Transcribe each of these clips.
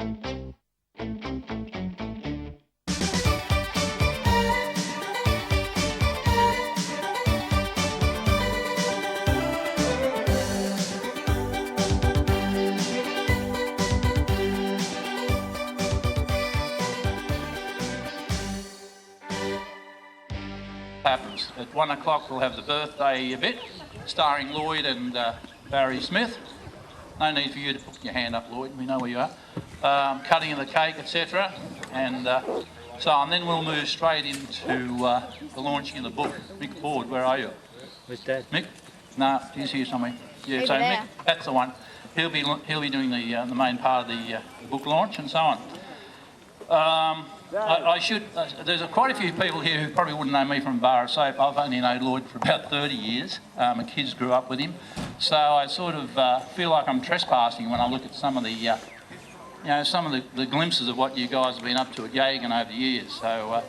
Happens. At 1 o'clock we'll have the birthday bit starring Lloyd and Barry Smith. No need for you to put your hand up, Lloyd, we know where you are. Cutting of the cake, etc. And so on. Then we'll move straight into the launching of the book. Mick Ford, where are you? Where's Dad? Mick? No, he's here somewhere. Yeah, Over so there. Mick, that's the one. He'll be doing the main part of the book launch and so on. There's quite a few people here who probably wouldn't know me from a bar of soap. I've only known Lloyd for about 30 years. My kids grew up with him. So I sort of feel like I'm trespassing when I look at some of the, the glimpses of what you guys have been up to at Yagon over the years. So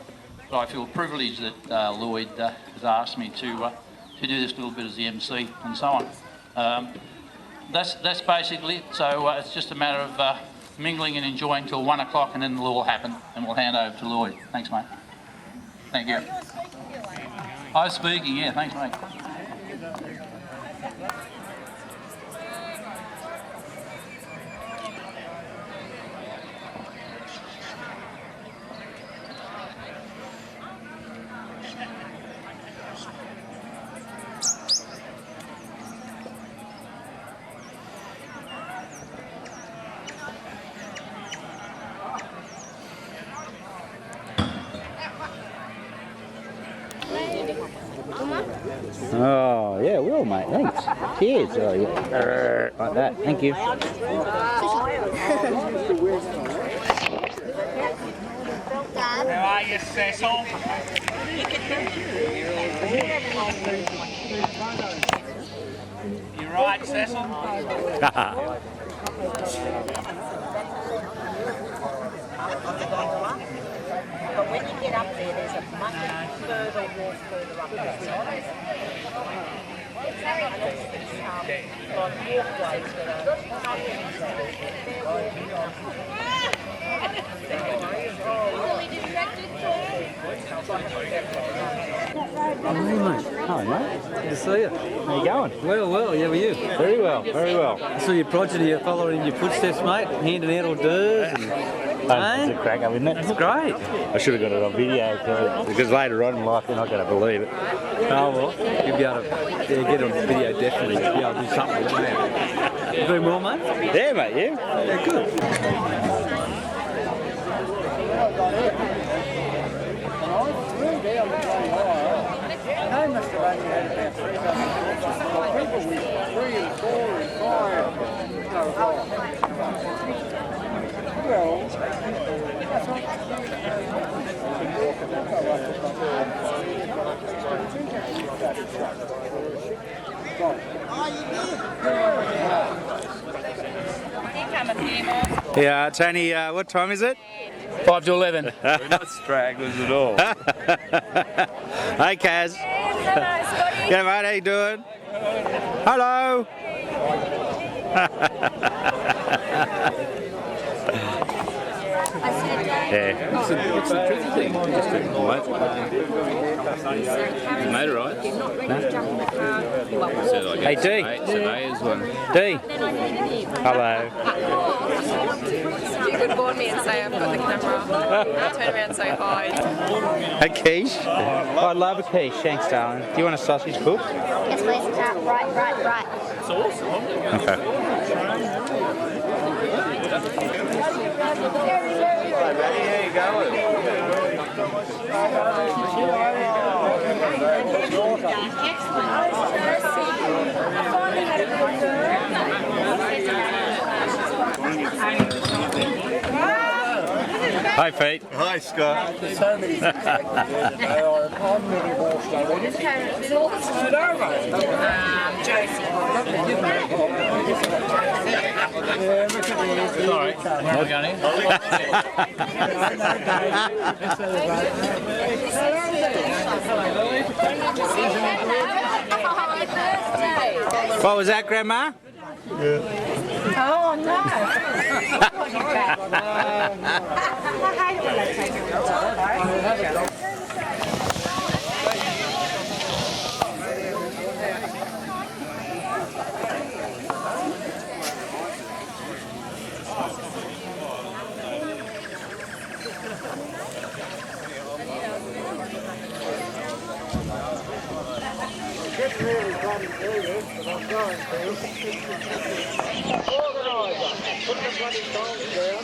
I feel privileged that Lloyd has asked me to do this little bit as the MC and so on. That's basically it. So it's just a matter of mingling and enjoying till 1 o'clock, and then it'll all happen, and we'll hand over to Lloyd. Thanks, mate. Thank you. I was speaking, yeah, thanks, mate. Oh, yeah, will, mate. Thanks. Cheers. Oh, yeah. Like that. Thank you. How are you, Cecil? You right, Cecil? But when you get up there, there's a much further walk further up there. Walkways that Hello, mate. Hello, mate. Good to see you. How you going? Well, yeah, were you? Very well, very well. I saw your progeny, you're following in your footsteps, mate, handing out hors d'oeuvres and... It's a crack up, isn't it? That's great. I should have got it on video because later on in life you're not going to believe it. Oh, well, you'll be able to get it on video, definitely. You'll be able to do something with it. You doing well, mate? Yeah, mate, yeah. Yeah, good. They must have only had about 3,000 people with 3 and 4 and 5. Well, Yeah, Tony, what time is it? 5 to 11. We're not stragglers at all. Hey, Kaz. Yeah, mate, how you doing? Hello. Yeah. What's the tricky thing? Just a mate. You made it right? So like Hey, D. Surveyor's one. D. Hello. You could board me and say I've got the camera. I'll turn around and say hi. Hey, quiche. I'd love a quiche. Thanks, darling. Do you want a sausage cook? Yes, please. Right. Okay. Hey, Matty, how you going? Hi, Pete. Hi, Scott. so many things. I'm really washed over. Sorry, where are we going in? What was that, Grandma? Yeah. Oh, no. I hate it when they take it though. Just really trying to do this, but I'm going to. Organiser, put the bloody goals down.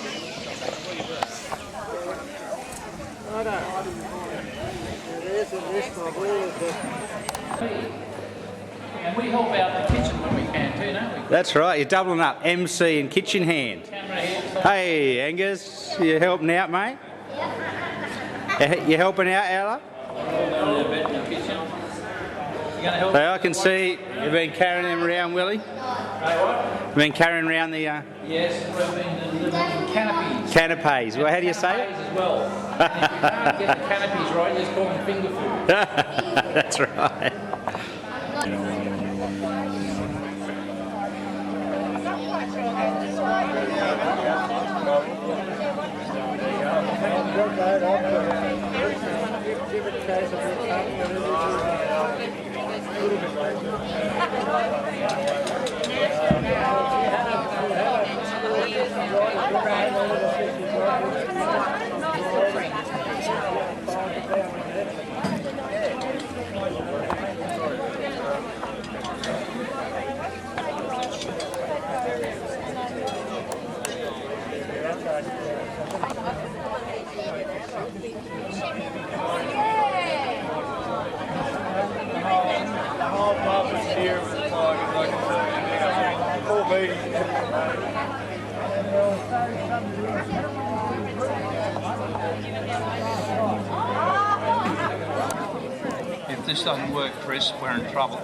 Righto. There's a list of all of the... And we help out the kitchen when we can too, don't we? That's right, you're doubling up, MC and kitchen hand. Hey, Angus, you helping out, mate? You helping out, Ella? Hey, I can see you've been carrying them around, Willie. You've been carrying around the... Yes, we've been delivering canopies. Canapes. Well, how do you say it? As well. And if you can't get the canopies right, you just call them finger food. That's right. If this doesn't work, Chris, we're in trouble.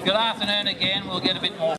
Good afternoon again. We'll get a bit more.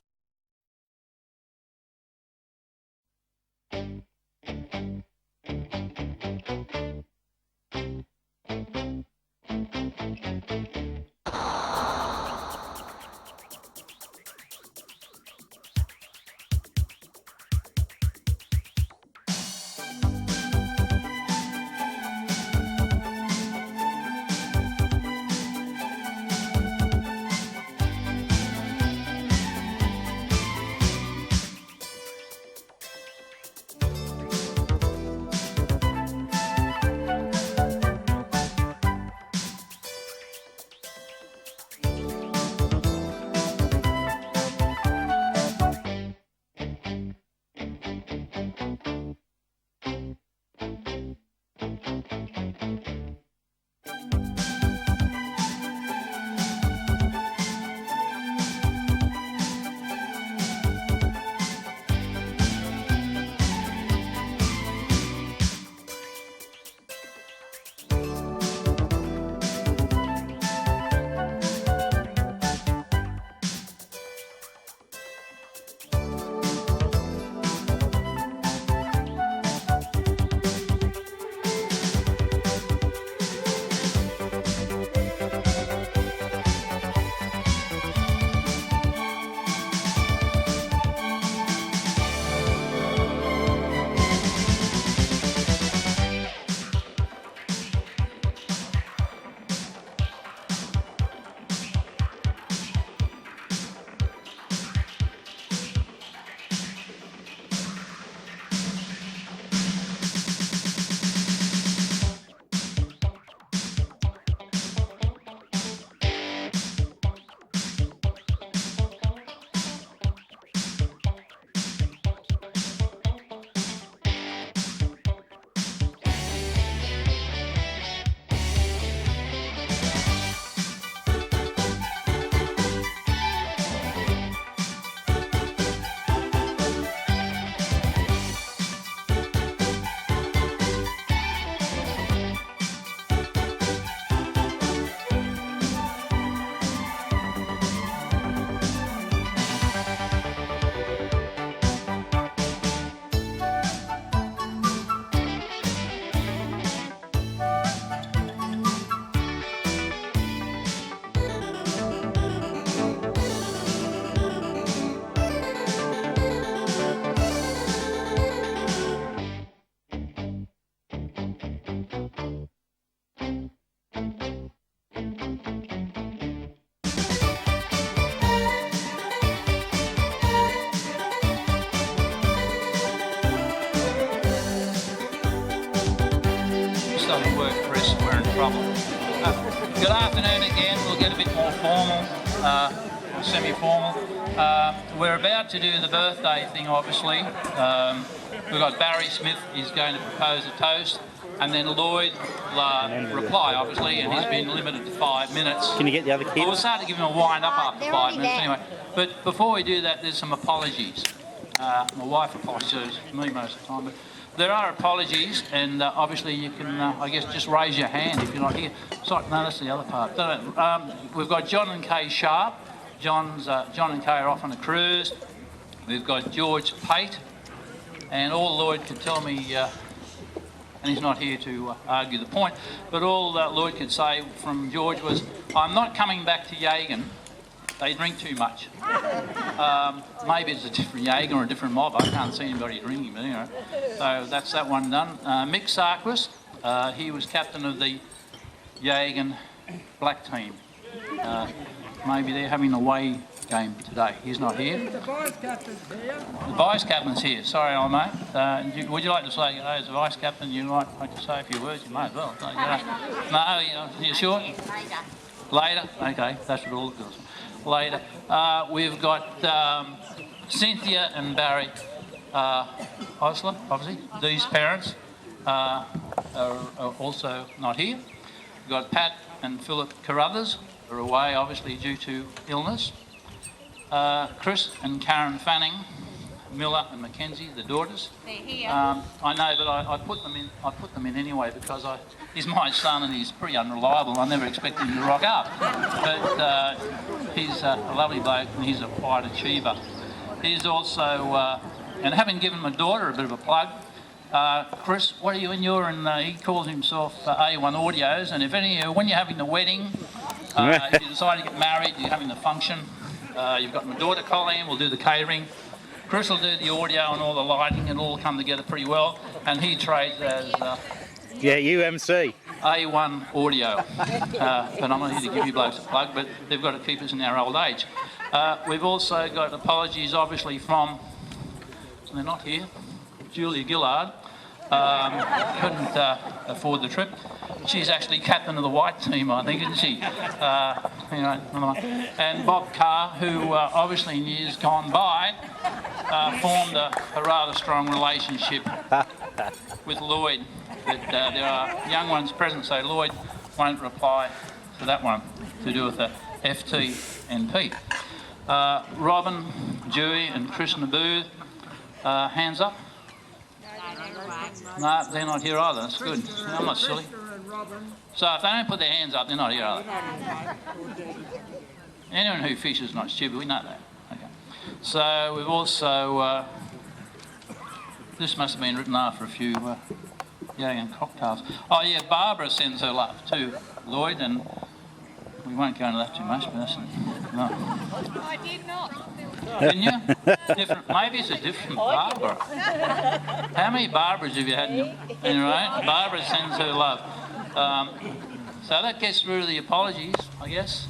doesn't work, Chris, we're in trouble. Good afternoon again. We'll get a bit more formal, semi-formal. We're about to do the birthday thing, obviously. We've got Barry Smith, he's going to propose a toast, and then Lloyd will reply, obviously, and he's been limited to 5 minutes. Can you get the other kids? Well, we'll start to give him a wind-up after 5 minutes anyway. But before we do that, there's some apologies. My wife apologises to me most of the time, but there are apologies, and obviously you can, I guess, just raise your hand if you're not here. Sorry, no, that's the other part. We've got John and Kay Sharp. John and Kay are off on a cruise. We've got George Pate, and all Lloyd could tell me, and he's not here to argue the point, but all Lloyd could say from George was, I'm not coming back to Yagon. They drink too much. Maybe it's a different Yagon or a different mob. I can't see anybody drinking, but anyway. So that's that one done. Mick Sarkis, he was captain of the Yagon black team. Maybe they're having a away game today. He's not here. The vice captain's here. The vice captain's here. Sorry, old mate. Would you like to say, as a vice captain, you'd like to say a few words? You may as well. No, you sure? Later? Okay, that's what all it does. Later. We've got Cynthia and Barry Osler, obviously. These parents are also not here. We've got Pat and Philip Carruthers, are away, obviously, due to illness. Chris and Karen Fanning, Miller and Mackenzie, the daughters. They're here. I know, but I put them in anyway because he's my son and he's pretty unreliable. I never expected him to rock up. But he's a lovely bloke and he's a quiet achiever. He's also, and having given my daughter a bit of a plug, Chris, what are you in? He calls himself A1 Audios, and if when you're having the wedding, if you decide to get married, you're having the function, you've got my daughter Colleen, will do the catering. Chris will do the audio and all the lighting, and all come together pretty well. And he trades as UMC. A1 Audio. But I'm not here to give you blokes a plug, but they've got to keep us in our old age. We've also got apologies, obviously, from, they're not here, Julia Gillard. Couldn't afford the trip. She's actually captain of the white team, I think, isn't she? And Bob Carr, who obviously in years gone by formed a rather strong relationship with Lloyd. But there are young ones present, so Lloyd won't reply to that one to do with the FTNP. Robin, Dewey and Chris Naboo, hands up. No, they're not here either. That's good. I'm not silly. So if they don't put their hands up, they're not here either. Anyone who fishes is not stupid. We know that. Okay. So we've also this must have been written after a few Yagon Cocktails. Oh yeah, Barbara sends her love to Lloyd, and we won't go into that too much. But that's no. I did not. Didn't you? Different. Maybe it's a different Barbara. How many Barbaras have you had in your... Anyway, Barbara sends her love. So that gets through to the apologies, I guess.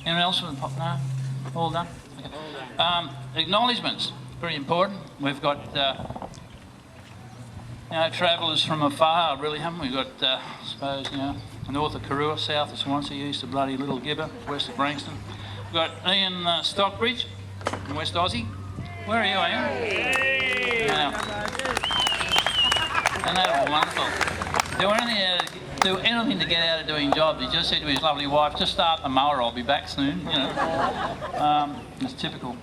Anyone else with the pop? No? All done? Okay. Acknowledgements, very important. We've got, travellers from afar, really, haven't we? We've got, I suppose, north of Karua, south of Swansea, east of bloody Little Gibber, west of Brankston. We've got Ian Stockbridge from West Aussie. Where are you, Ian? Hey. And that was wonderful. Do anything to get out of doing jobs. He just said to his lovely wife, just start the mower, I'll be back soon. It's typical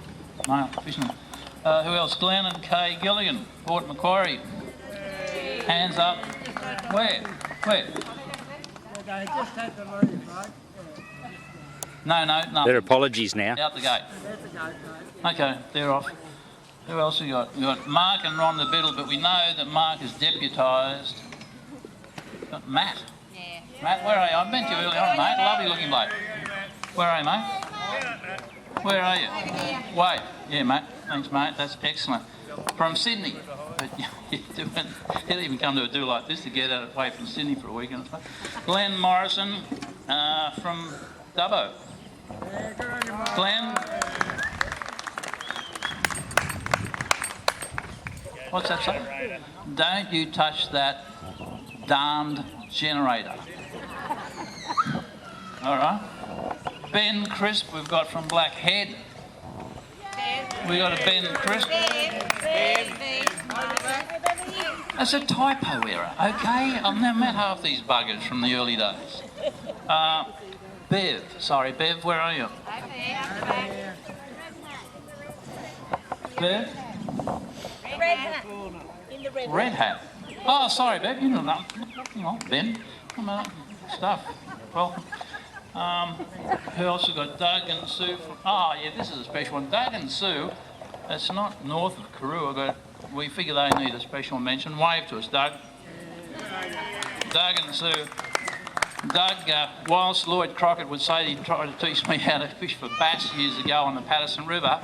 male fisherman. Who else? Glenn and Kay Gilligan, Port Macquarie. Hands up. Where? They just had to leave, right? No, nothing. Their apologies now. Out the gate. Okay, they're off. Who else have we got? We've got Mark and Ron the Biddle, but we know that Mark is deputised. Got Matt. Yeah. Matt, where are you? I met you earlier on, mate. Lovely looking bloke. Where are you, mate? Where are you? Wait. Yeah, mate. Thanks, mate. That's excellent. From Sydney. But he'll even come to a do like this to get away from Sydney for a weekend. Glenn Morrison from Dubbo. Glenn. What's that say? Don't you touch that darned generator. All right. Ben Crisp we've got from Blackhead. We got a Ben Crisp. That's a typo error, okay? I've never met half these buggers from the early days. Bev, sorry Bev, where are you? Bev? Red hat. In the Red hat. Oh, sorry Bev, you know nothing on Ben. Come on, stuff. Welcome. Who else have got? Doug and Sue from, oh yeah, this is a special one. Doug and Sue, that's not north of Karoo, but we figure they need a special mention. Wave to us, Doug. Doug and Sue. Doug, whilst Lloyd Crockett would say he tried to teach me how to fish for bass years ago on the Patterson River,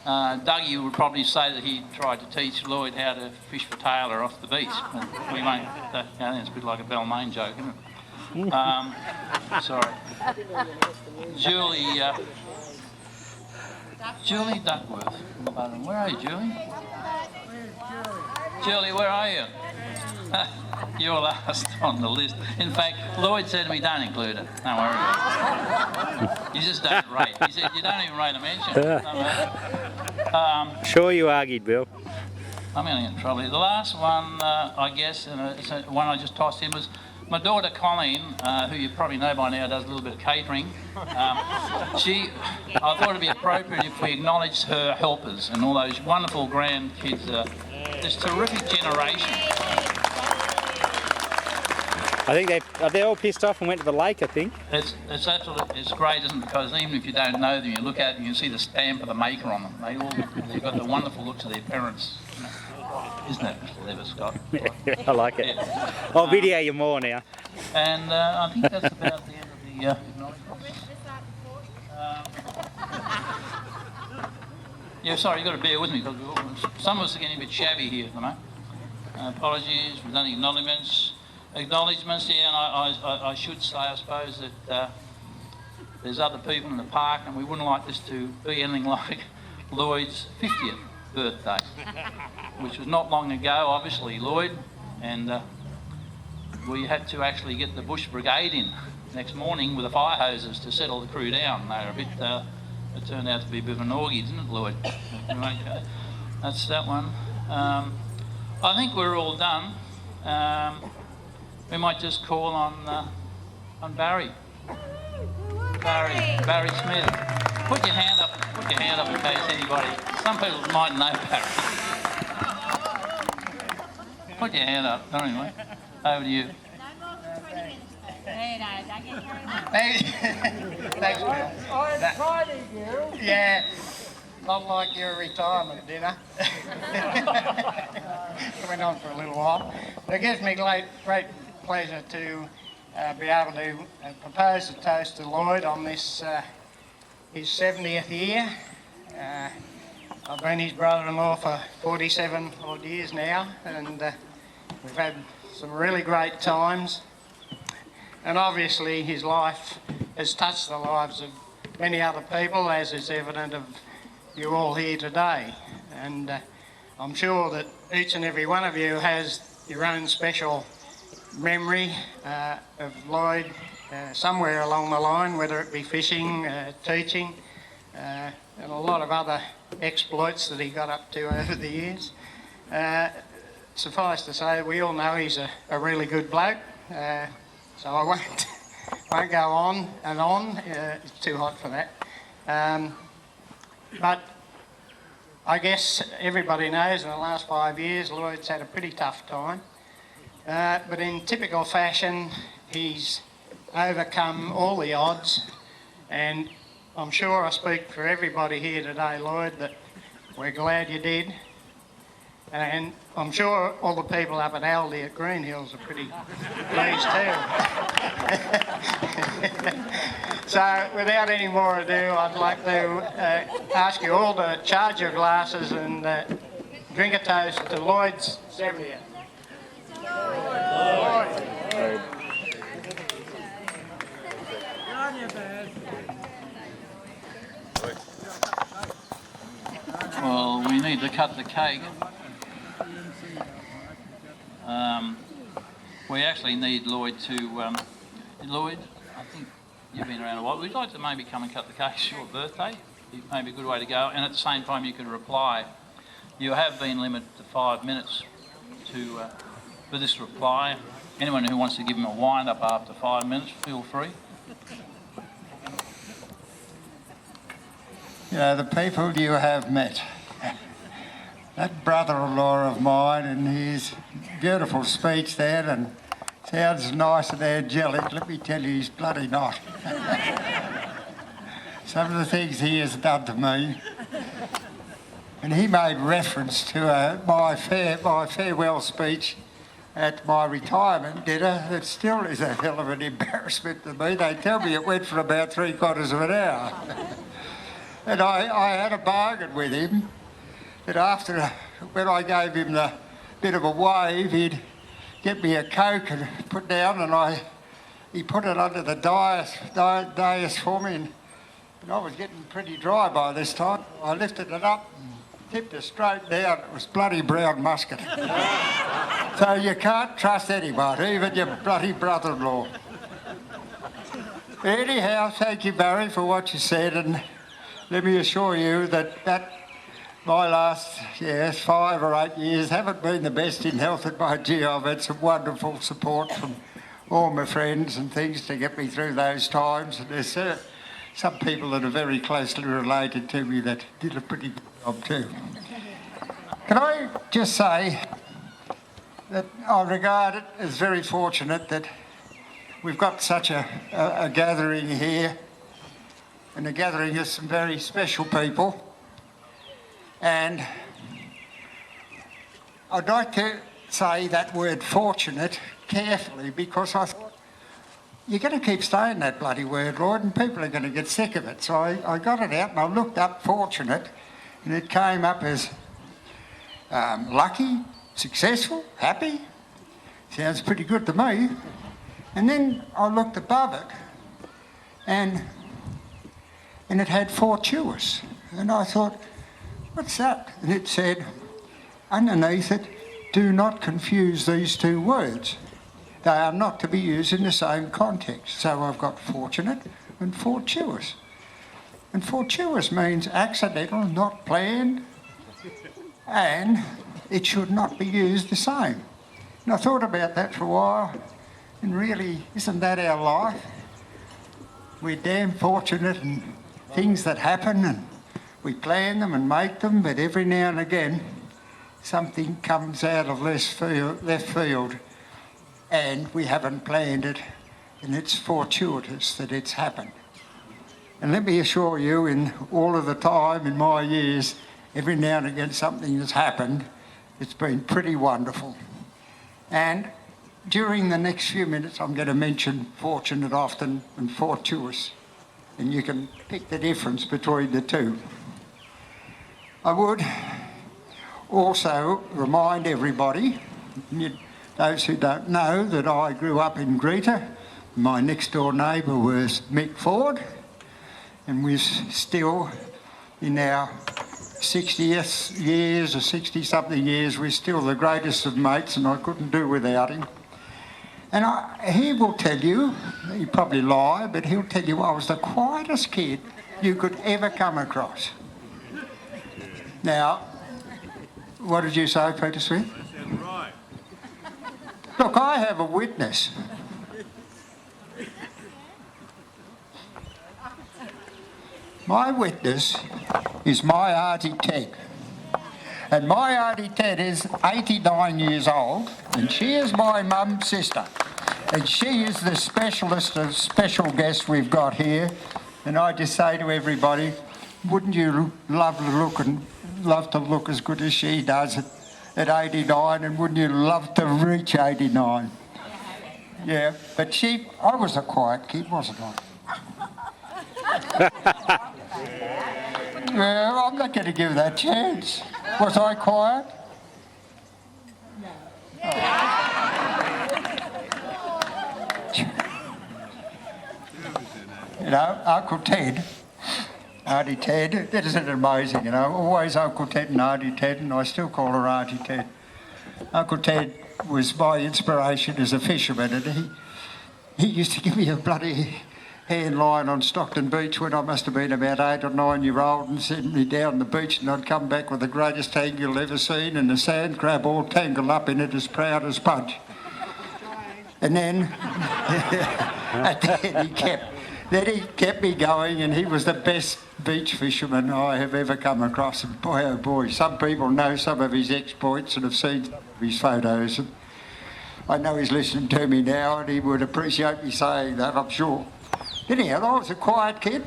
Dougie would probably say that he tried to teach Lloyd how to fish for tailor off the beach. But we won't, it's a bit like a Balmain joke, isn't it? Sorry. Julie Duckworth. Where are you, Julie? Julie, where are you? You're last on the list. In fact, Lloyd said to me, don't include it. Don't worry about it. You just don't rate. He said, you don't even rate a mention. Sure you argued, Bill. I'm going to get in trouble here. The last one, I guess, and it's one I just tossed in, was my daughter Colleen, who you probably know by now, does a little bit of catering. I thought it'd be appropriate if we acknowledged her helpers and all those wonderful grandkids, this terrific generation. I think they're all pissed off and went to the lake, I think. It's absolutely, it's great, isn't it? Because even if you don't know them, you look at it and you see the stamp of the maker on them. They've got the wonderful looks of their parents. Isn't that Mr. Lever, Scott? I like it. Yeah. I'll video you more now. And I think that's about the end of the acknowledgements. Yeah, sorry, you've got to bear with me because some of us are getting a bit shabby here at the moment. Apologies, we've done acknowledgements. Acknowledgements, yeah, and I should say, I suppose, that there's other people in the park and we wouldn't like this to be anything like Lloyd's 50th birthday, which was not long ago, obviously, Lloyd, and we had to actually get the bush brigade in next morning with the fire hoses to settle the crew down. They were a bit, it turned out to be a bit of an orgy, didn't it, Lloyd? Okay. That's that one. I think we're all done. We might just call on Barry. Barry Smith. Put your hand up in case anybody, some people might know Barry. Put your hand up, anyway. Over to you. Thanks, Bill. I'm proud of you. Yeah, not like your retirement dinner. Went on for a little while. It gives me great pleasure to be able to propose a toast to Lloyd on this his 70th year. I've been his brother-in-law for 47 odd years now, and we've had some really great times. And obviously his life has touched the lives of many other people, as is evident of you all here today. And I'm sure that each and every one of you has your own special memory of Lloyd somewhere along the line, whether it be fishing, teaching, and a lot of other exploits that he got up to over the years. Suffice to say, we all know he's a really good bloke, so I won't go on and on. It's too hot for that. But I guess everybody knows in the last 5 years Lloyd's had a pretty tough time. But in typical fashion, he's overcome all the odds, and I'm sure I speak for everybody here today, Lloyd, that we're glad you did. And I'm sure all the people up at Aldi at Green Hills are pretty pleased too. So without any more ado, I'd like to ask you all to charge your glasses and drink a toast to Lloyd's 70th. Well, we need to cut the cake. we actually need Lloyd to... Lloyd, I think you've been around a while. We'd like to maybe come and cut the cake for your birthday. It may be a good way to go. And at the same time, you could reply. You have been limited to 5 minutes for this reply. Anyone who wants to give him a wind-up after 5 minutes, feel free. You know, the people you have met. That brother-in-law of mine and his beautiful speech there, and sounds nice and angelic. Let me tell you, he's bloody not. Some of the things he has done to me. And he made reference to my farewell speech at my retirement dinner. It still is a hell of an embarrassment to me. They tell me it went for about 3/4 of an hour. And I had a bargain with him that when I gave him the bit of a wave, he'd get me a Coke and put down, and he put it under the dais for me, and I was getting pretty dry by this time. I lifted it up and tipped it straight down. It was bloody brown muscat. So you can't trust anyone, even your bloody brother-in-law. Anyhow, thank you, Barry, for what you said, and let me assure you that my last 5 or 8 years haven't been the best in health at my gee. I've had some wonderful support from all my friends and things to get me through those times. And there's some people that are very closely related to me that did a pretty good job too. Can I just say that I regard it as very fortunate that we've got such a gathering here, and a gathering of some very special people. And I'd like to say that word fortunate carefully, because I thought, you're going to keep saying that bloody word, Lloyd, and people are going to get sick of it. So I got it out and I looked up fortunate, and it came up as lucky, successful, happy. Sounds pretty good to me. And then I looked above it, and it had fortuitous. And I thought, what's that? And it said, underneath it, do not confuse these two words. They are not to be used in the same context. So I've got fortunate and fortuitous. And fortuitous means accidental, not planned, and it should not be used the same. And I thought about that for a while, and really, isn't that our life? We're damn fortunate in things that happen, and we plan them and make them, but every now and again something comes out of left field and we haven't planned it, and it's fortuitous that it's happened. And let me assure you, in all of the time in my years, every now and again something has happened. It's been pretty wonderful. And during the next few minutes I'm going to mention fortunate often and fortuitous, and you can pick the difference between the two. I would also remind everybody, those who don't know, that I grew up in Greta. My next door neighbour was Mick Ford, and we're still in our 60th years or 60-something years, we're still the greatest of mates, and I couldn't do without him. And he will tell you, he'll probably lie, but he'll tell you I was the quietest kid you could ever come across. Now, what did you say, Peter Smith? I said right. Look, I have a witness. My witness is my Auntie Ted. And my Auntie Ted is 89 years old, and she is my mum's sister. And she is the specialist of special guests we've got here. And I just say to everybody, wouldn't you love to look as good as she does at 89, and wouldn't you love to reach 89? Yeah, but I was a quiet kid, wasn't I? Well, I'm not going to give that chance. Was I quiet? No. You know, Uncle Ted, Auntie Ted, isn't it amazing, you know? Always Uncle Ted and Auntie Ted, and I still call her Auntie Ted. Uncle Ted was my inspiration as a fisherman, and he used to give me a bloody hand line on Stockton Beach when I must have been about 8 or 9 year old, and send me down the beach, and I'd come back with the greatest tang you'll ever seen, and the sand crab all tangled up in it as proud as punch. And then, he kept me going, and he was the best beach fisherman I have ever come across. And boy, oh boy, some people know some of his exploits and have seen his photos. And I know he's listening to me now, and he would appreciate me saying that, I'm sure. Anyhow, I was a quiet kid,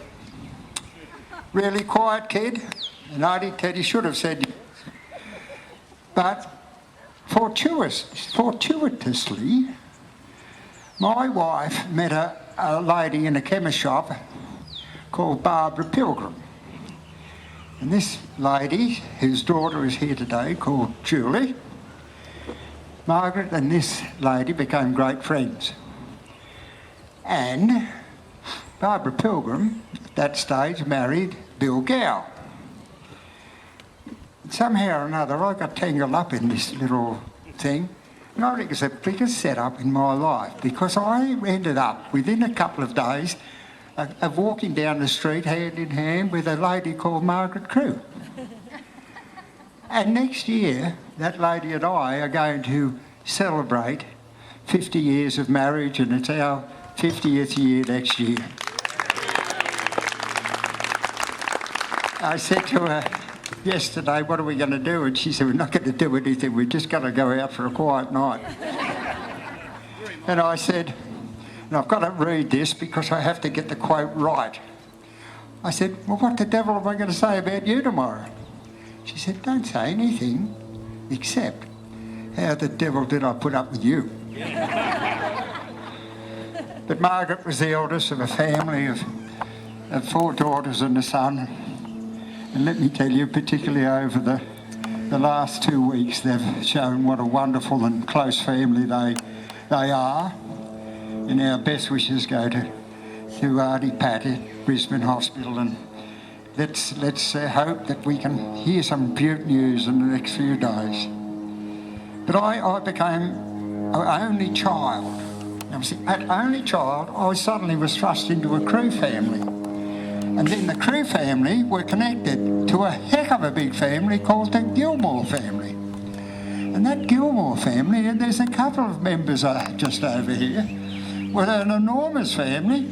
really quiet kid, and Teddy should have said yes. But fortuitously, my wife met a lady in a chemist shop called Barbara Pilgrim. And this lady, whose daughter is here today, called Julie, Margaret and this lady became great friends. And Barbara Pilgrim, at that stage, married Bill Gow. Somehow or another, I got tangled up in this little thing. And I think it's the biggest setup in my life, because I ended up, within a couple of days, of walking down the street hand in hand with a lady called Margaret Crew. And next year, that lady and I are going to celebrate 50 years of marriage, and it's our 50th year next year. I said to her yesterday, what are we going to do? And she said, we're not going to do anything, we're just going to go out for a quiet night. And I said, and I've got to read this because I have to get the quote right. I said, well, what the devil am I going to say about you tomorrow? She said, don't say anything except, how the devil did I put up with you? But Margaret was the eldest of a family of 4 daughters and a son. And let me tell you, particularly over the last 2 weeks, they've shown what a wonderful and close family they are. And our best wishes go to Auntie Pat at Brisbane Hospital, and let's hope that we can hear some good news in the next few days. But I became an only child. Now, see, as only child, I suddenly was thrust into a Crew family. And then the Crew family were connected to a heck of a big family called the Gilmore family. And that Gilmore family, and there's a couple of members just over here, were an enormous family.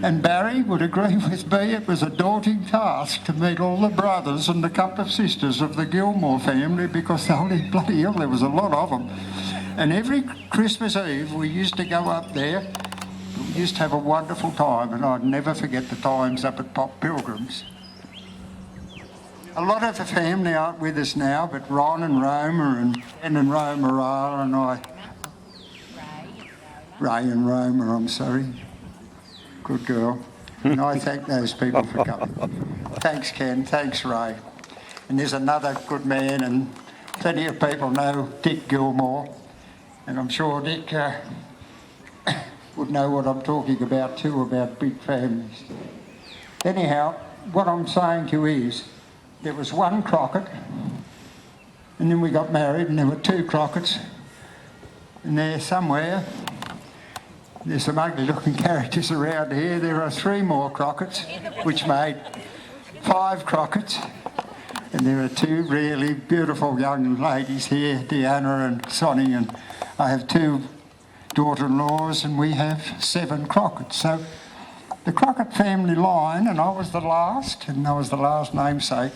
And Barry would agree with me, it was a daunting task to meet all the brothers and a couple of sisters of the Gilmore family, because holy bloody hell, there was a lot of them. And every Christmas Eve we used to go up there. We used to have a wonderful time, and I'd never forget the times up at Pop Pilgrim's. A lot of the family aren't with us now, but Ron and Roma and Ben and Roma are, and Ray and Roma, I'm sorry. Good girl. And I thank those people for coming. Thanks, Ken. Thanks, Ray. And there's another good man, and plenty of people know Dick Gilmore, and I'm sure Dick would know what I'm talking about too, about big families. Anyhow, what I'm saying to you is, there was one Crockett, and then we got married, and there were 2 Crocketts, and there somewhere, there's some ugly looking characters around here, there are 3 more Crocketts, which made 5 Crocketts, and there are 2 really beautiful young ladies here, Deanna and Sonny, and I have 2 daughter-in-laws, and we have 7 Crocketts. So the Crockett family line, and I was the last, and I was the last namesake,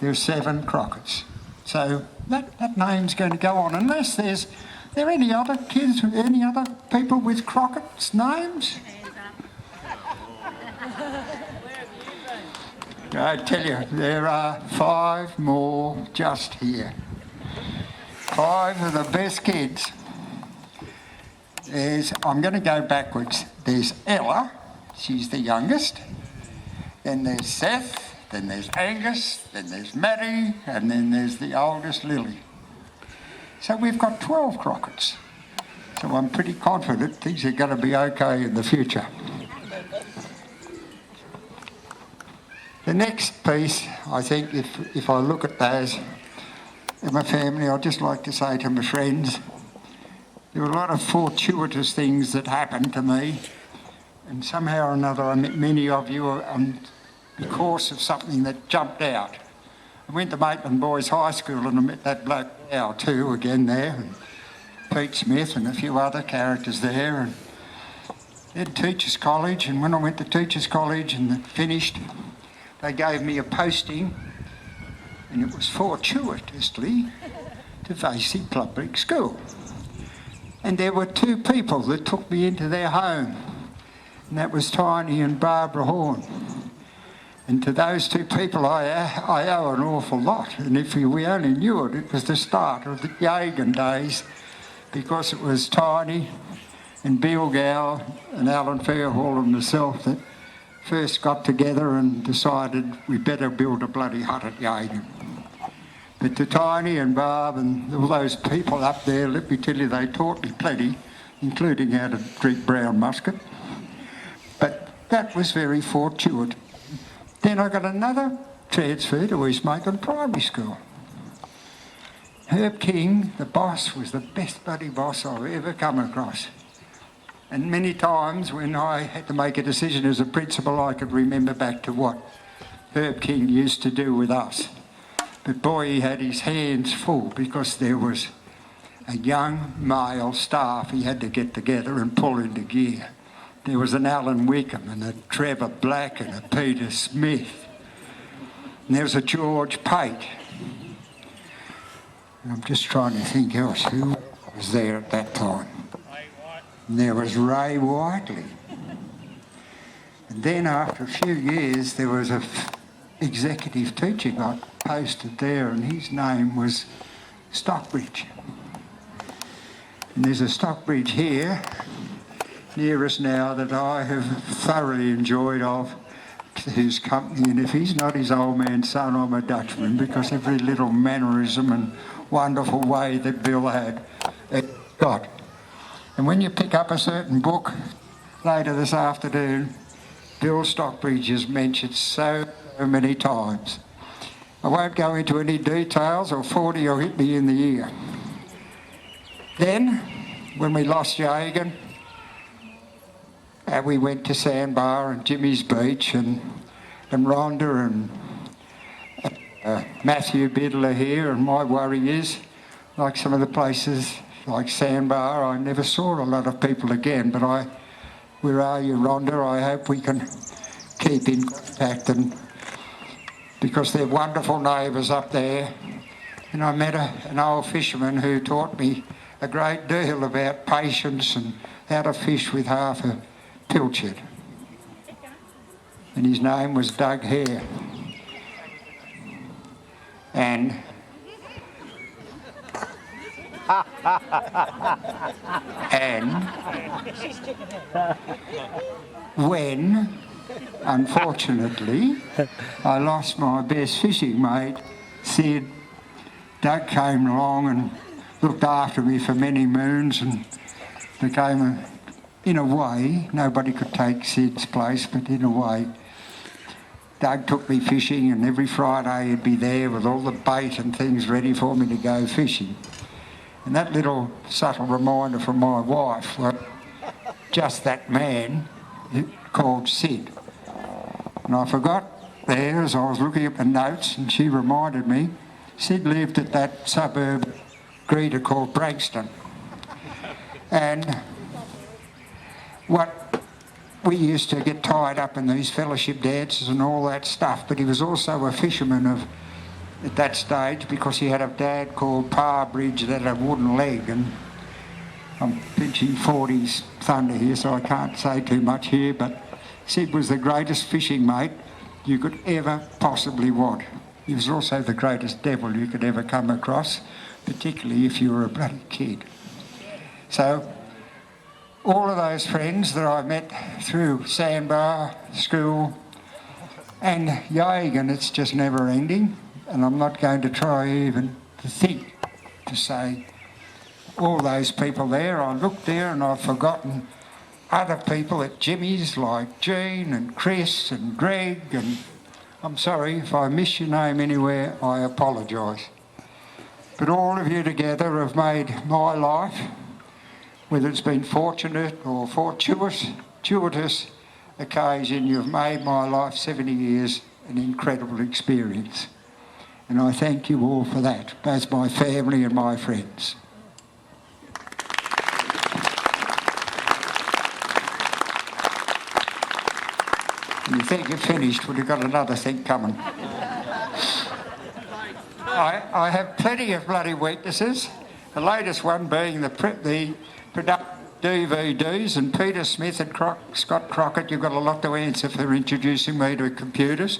there's 7 Crocketts. So that name's going to go on, unless there any other kids, any other people with Crockett's names? I tell you, there are 5 more just here. 5 of the best kids. I'm going to go backwards. There's Ella, she's the youngest. Then there's Seth, then there's Angus, then there's Matty, and then there's the oldest, Lily. So we've got 12 Crocketts. So I'm pretty confident things are going to be okay in the future. The next piece, I think, if I look at those, and my family, I'd just like to say to my friends, there were a lot of fortuitous things that happened to me, and somehow or another I met many of you on the course of something that jumped out. I went to Maitland Boys High School and I met that bloke Al too again there, and Pete Smith and a few other characters there. And then Teachers College, and when I went to Teachers College and finished, they gave me a posting, and it was fortuitously to Vasey Public School. And there were two people that took me into their home, and that was Tiny and Barbara Horn. And to those two people I owe an awful lot. And if we only knew it, it was the start of the Yagon days, because it was Tiny and Bill Gow and Alan Fairhall and myself that first got together and decided we better build a bloody hut at Yagon. But to Tiny and Barb and all those people up there, let me tell you, they taught me plenty, including how to drink brown musket. But that was very fortunate. Then I got another transfer to East Maitland Primary School. Herb King, the boss, was the best bloody boss I've ever come across. And many times when I had to make a decision as a principal, I could remember back to what Herb King used to do with us. But boy, he had his hands full, because there was a young male staff he had to get together and pull into gear. There was an Alan Wickham and a Trevor Black and a Peter Smith. And there was a George Pate. And I'm just trying to think else who was there at that time. And there was Ray Whiteley. And then after a few years, there was a executive teacher got posted there, and his name was Stockbridge. And there's a Stockbridge here near us now that I have thoroughly enjoyed of his company, and if he's not his old man's son, I'm a Dutchman, because every little mannerism and wonderful way that Bill had, it got. And when you pick up a certain book later this afternoon, Bill Stockbridge is mentioned so many times. I won't go into any details, or 40 will hit me in the ear. Then, when we lost Yagon, we went to Sandbar and Jimmy's Beach and Rhonda and Matthew Biddler here. And my worry is, like some of the places like Sandbar, I never saw a lot of people again. But where are you, Rhonda? I hope we can keep in contact, and because they're wonderful neighbours up there. And I met an old fisherman who taught me a great deal about patience and how to fish with half a pilchard. And his name was Doug Hare. And when, unfortunately, I lost my best fishing mate, Sid, Doug came along and looked after me for many moons and became in a way, nobody could take Sid's place, but in a way, Doug took me fishing, and every Friday he'd be there with all the bait and things ready for me to go fishing. And that little subtle reminder from my wife was just that man called Sid. And I forgot there as I was looking at the notes, and she reminded me, Sid lived at that suburb Greta called Brankston. And what we used to get tied up in these fellowship dances and all that stuff, but he was also a fisherman at that stage, because he had a dad called Parbridge that had a wooden leg, and I'm pinching 40's thunder here, so I can't say too much here, but Sid was the greatest fishing mate you could ever possibly want. He was also the greatest devil you could ever come across, particularly if you were a bloody kid. So all of those friends that I met through Sandbar, school, and Yagon, it's just never ending. And I'm not going to try even to think to say all those people there. I looked there and I've forgotten other people at Jimmy's like Jean and Chris and Greg, and I'm sorry if I miss your name anywhere, I apologise. But all of you together have made my life, whether it's been fortunate or fortuitous occasion, you've made my life 70 years an incredible experience. And I thank you all for that, both my family and my friends. You think you're finished, well, you've got another thing coming. I have plenty of bloody weaknesses, the latest one being the production DVDs, and Peter Smith and Scott Crockett, you've got a lot to answer for introducing me to computers.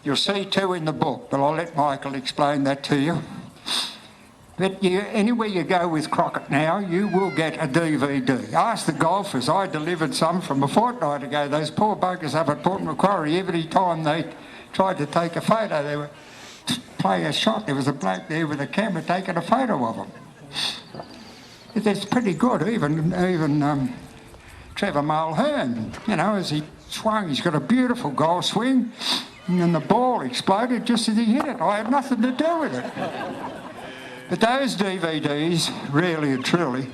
You'll see two in the book, but I'll let Michael explain that to you. But anywhere you go with Crockett now, you will get a DVD. Ask the golfers. I delivered some from a fortnight ago. Those poor buggers up at Port Macquarie, every time they tried to take a photo, they were play a shot. There was a bloke there with a camera taking a photo of them. It's pretty good. Even Trevor Mulhern, you know, as he swung, he's got a beautiful golf swing, and then the ball exploded just as he hit it. I had nothing to do with it. But those DVDs, really and truly,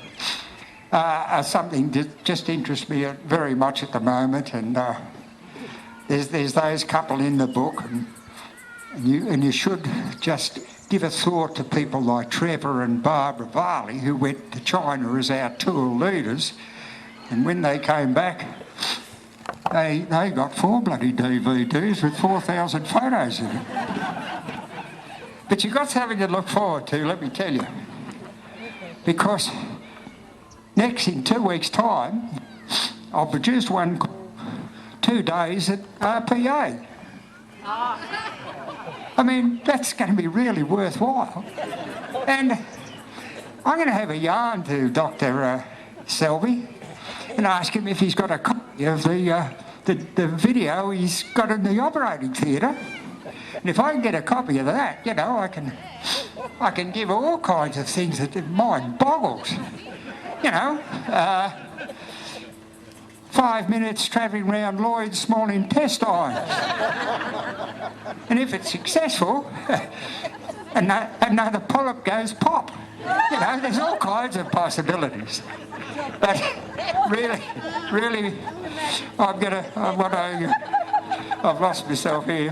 are something that just interests me very much at the moment. And there's those couple in the book, and you should just give a thought to people like Trevor and Barbara Varley, who went to China as our tour leaders, and when they came back, they got 4 bloody DVDs with 4,000 photos in it. But you've got something to look forward to, let me tell you, because in 2 weeks' time, I'll produce one 2 days at RPA. I mean, that's going to be really worthwhile. And I'm going to have a yarn to Dr. Selby and ask him if he's got a copy of the video he's got in the operating theatre. And if I can get a copy of that, you know, I can give all kinds of things that mind boggles. You know, 5 minutes travelling round Lloyd's small intestines. And if it's successful, another polyp goes pop. You know, there's all kinds of possibilities. But really, I've lost myself here.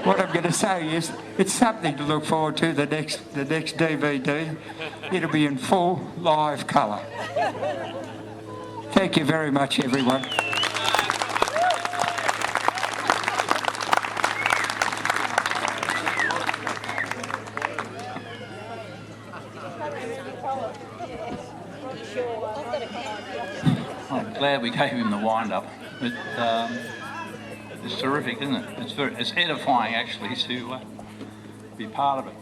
What I'm going to say is, it's something to look forward to, the next DVD. It'll be in full live colour. Thank you very much, everyone. I'm glad we gave him the wind-up. It's terrific, isn't it? It's edifying, actually, to be part of it.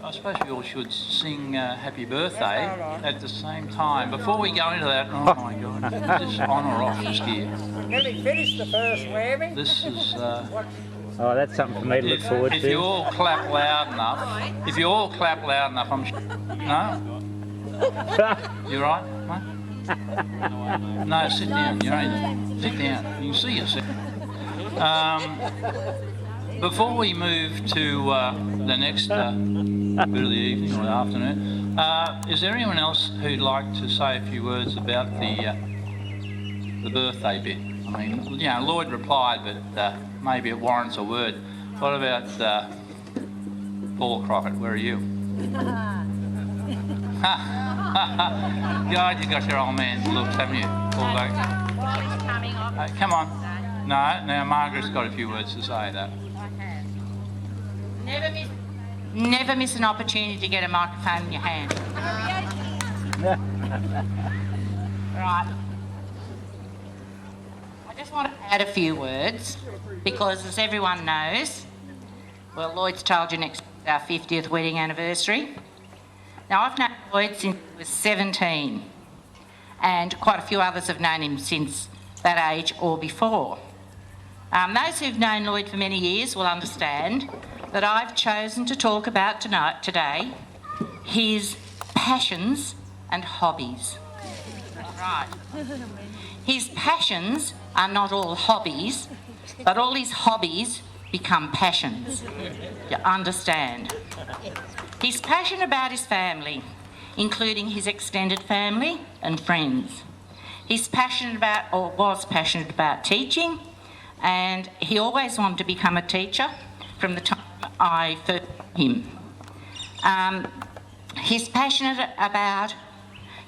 I suppose we all should sing Happy Birthday at the same time. Before we go into that, oh my God, just on or off this gear. Let me finish the first whammy. This is... Oh, that's something for me to look forward to. If you all clap loud enough, I'm... No? You right, mate? No, sit down. Sit down. You can see yourself. Before we move to the next bit of the evening or the afternoon, is there anyone else who'd like to say a few words about the birthday bit? I mean, you know, Lloyd replied, but maybe it warrants a word. What about Paul Crockett? Where are you? God, you got your old man's looks, haven't you? Paul, come on. No, now Margaret's got a few words to say, though. Never miss an opportunity to get a microphone in your hand. Right. I just want to add a few words because, as everyone knows, well, Lloyd's told you next week's our 50th wedding anniversary. Now, I've known Lloyd since he was 17, and quite a few others have known him since that age or before. Those who've known Lloyd for many years will understand that I've chosen to talk about today his passions and hobbies. Right. His passions are not all hobbies, but all his hobbies become passions. You understand? He's passionate about his family, including his extended family and friends. He's passionate about, or was passionate about, teaching, and he always wanted to become a teacher from the time I first met him. He's passionate about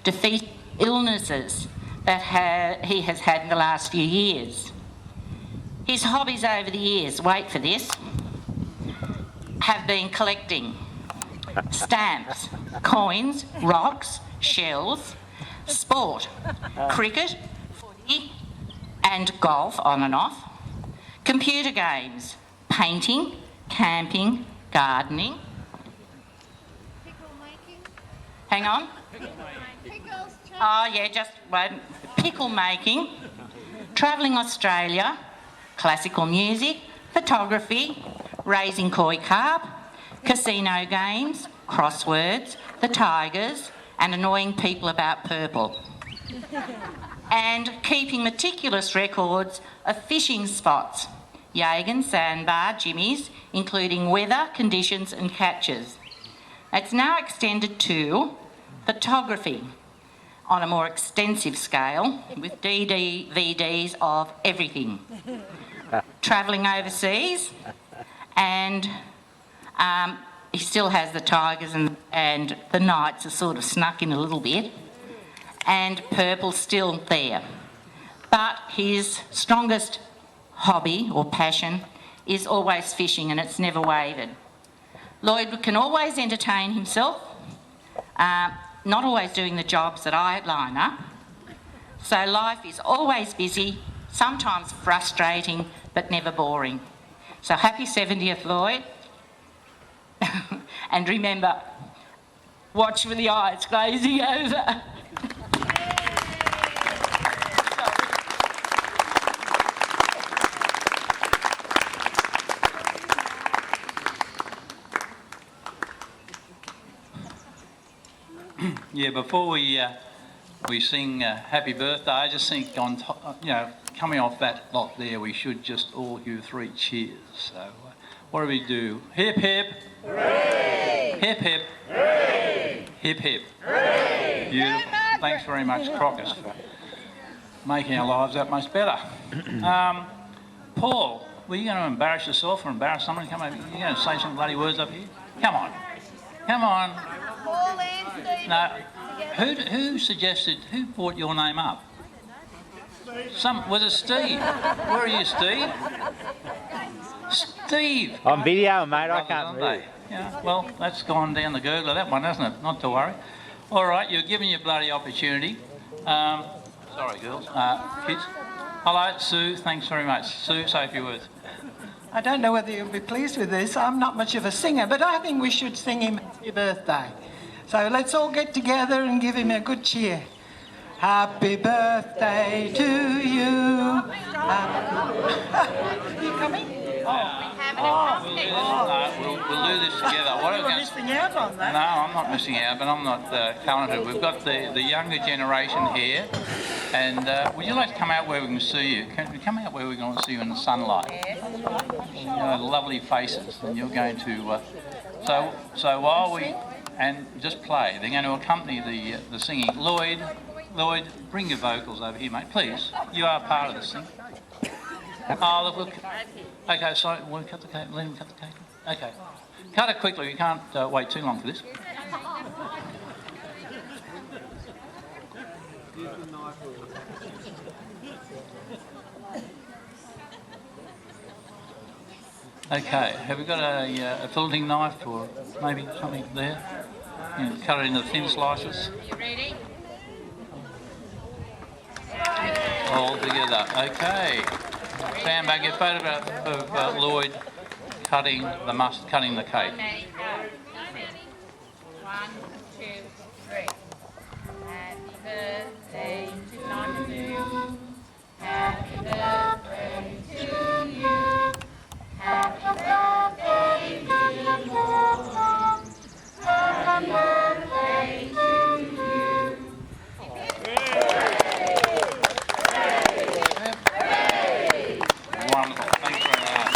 defeating illnesses that he has had in the last few years. His hobbies over the years, wait for this, have been collecting stamps, coins, rocks, shells, sport, cricket, footy and golf on and off, computer games, painting, camping, gardening. Hang on. Oh yeah, just one. Pickle making, travelling Australia, classical music, photography, raising koi carp, casino games, crosswords, the tigers, and annoying people about purple. And keeping meticulous records of fishing spots, Yagon sandbar jimmies, including weather, conditions and catches. It's now extended to photography on a more extensive scale with DVDs of everything. Travelling overseas, and he still has the tigers and the knights are sort of snuck in a little bit, and purple's still there. But his strongest hobby or passion is always fishing, and it's never wavered. Lloyd can always entertain himself, not always doing the jobs that I line up. So life is always busy, sometimes frustrating, but never boring. So happy 70th, Lloyd. And remember, watch for the eyes glazing over. Yeah, before we sing Happy Birthday, I just think on coming off that lot there, we should just all give 3 cheers. So what do we do? Hip hip. Hooray! Hip hip. Hooray! Hip hip. Hooray! Beautiful. Thanks very much, Crocus, for making our lives that much better. Paul, were you going to embarrass yourself or embarrass someone? Come over. You're going to say some bloody words up here? Come on. Come on. Paul and Steve. No. Who brought your name up? Was it Steve? Where are you, Steve? Steve! On video, mate, I can't read. Yeah, well, that's gone down the gurgler, that one, hasn't it? Not to worry. All right, you're given your bloody opportunity. Sorry, girls. Kids. Hello, Sue, thanks very much. Sue, say a few words. I don't know whether you'll be pleased with this. I'm not much of a singer, but I think we should sing him Happy Birthday. So let's all get together and give him a good cheer. Happy birthday to you. You coming? We'll do this together. What You're missing out on that. No, I'm not missing out, but I'm not talented. We've got the younger generation here, and would you like to come out where we can see you? Can we come out where we can see you in the sunlight? You know, lovely faces, and you're going to. So while we just play, they're going to accompany the singing. Lloyd, bring your vocals over here, mate, please. You are part of this thing. Oh, look. Okay, sorry, we'll cut the cake. Let him cut the cake. Okay. Cut it quickly, we can't wait too long for this. Okay, have we got a filleting knife or maybe something there? Cut it into thin slices. You ready? All together. Okay. Sam, back your photograph of Lloyd cutting the cake. 1, 2, 3. Happy birthday to you. Happy birthday to you. Happy birthday, dear Paul. Happy birthday to you. Wonderful. Thanks very much.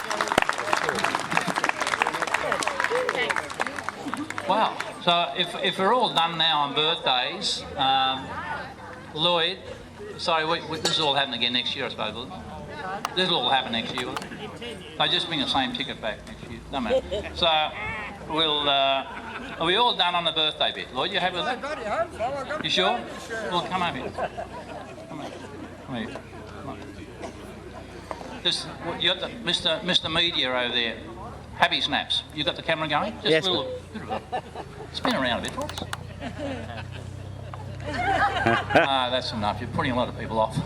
So if we're all done now on birthdays, Lloyd, sorry, this will all happen again next year, I suppose, will it? This will all happen next year, will it? I just bring the same ticket back next year, doesn't matter. So we'll, are we all done on the birthday bit? Lloyd, you happy with that? You sure? Well, come over here. Come here. Come here. Come on. Just, you got the Mr. Media over there. Happy snaps. You got the camera going? Just Yes, a little bit of a spin around a bit for us. That's enough. You're putting a lot of people off.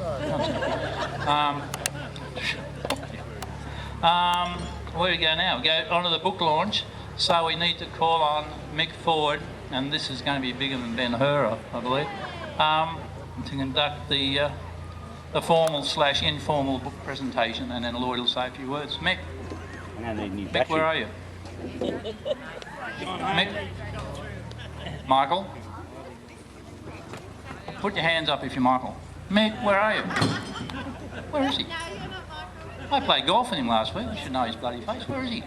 Where do we go now? We go on to the book launch. So we need to call on Mick Ford, and this is going to be bigger than Ben-Hur, I believe, to conduct the formal/informal book presentation, and then Lloyd will say a few words. Mick, where are you? Mick? Michael? Put your hands up if you're Michael. Mick, where are you? Where is he? I played golf with him last week. You should know his bloody face. Where is he?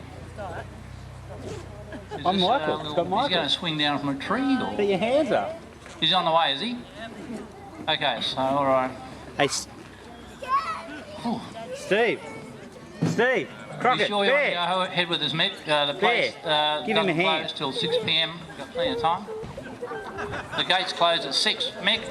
I'm Michael. It's got Michael. He's going to swing down from a tree, or? Put your hands up. He's on the way, is he? Okay, so all right. Hey, Steve. Crockett, you sure you want to go ahead with this, Mick? The place Give him a doesn't hand. close till 6 p.m. Got plenty of time. The gates close at 6. Mick?